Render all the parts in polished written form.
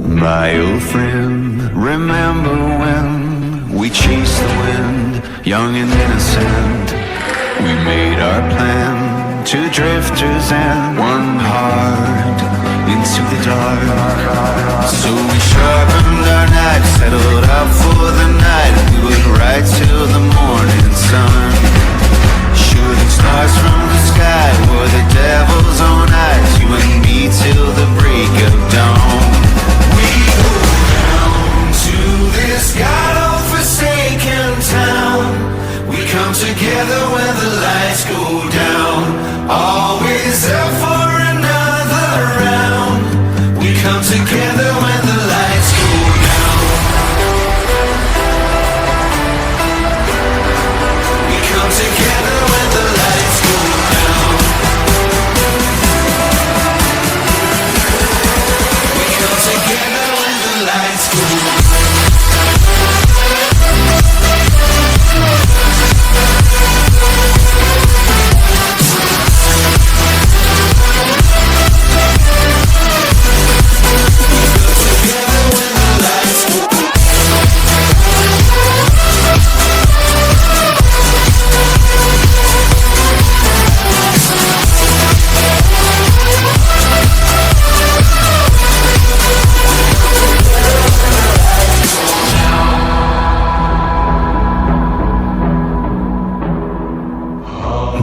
My old friend, remember when we chased the wind, young and innocent. We made our plan, two drifters and one heart into the dark. So we sharpened our knives, settled up for the night. We would ride till the morning sun, shooting stars from the sky were the devil's own eyes. You and me till the break of dawn. We go down to this God-forsaken town. We come together when the lights go down. Always up for another round. We come together when the lights go down. We come together when the lights go down. We come together when the lights go down.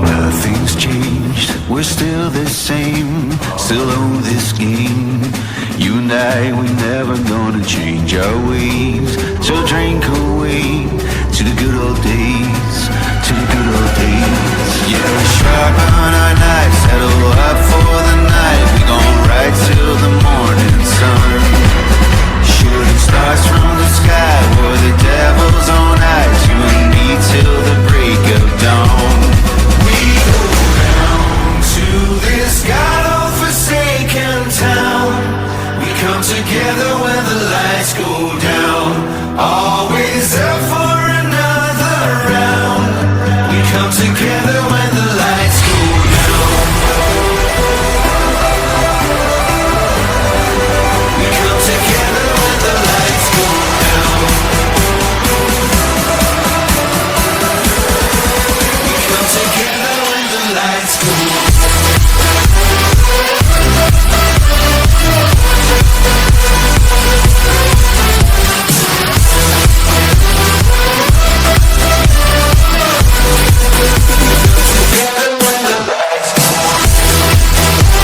Nothing's changed, we're still the same, still own this game. You and I, we're never gonna change our ways. So drink away to the good old days, to the good old days. Yeah, we're sharp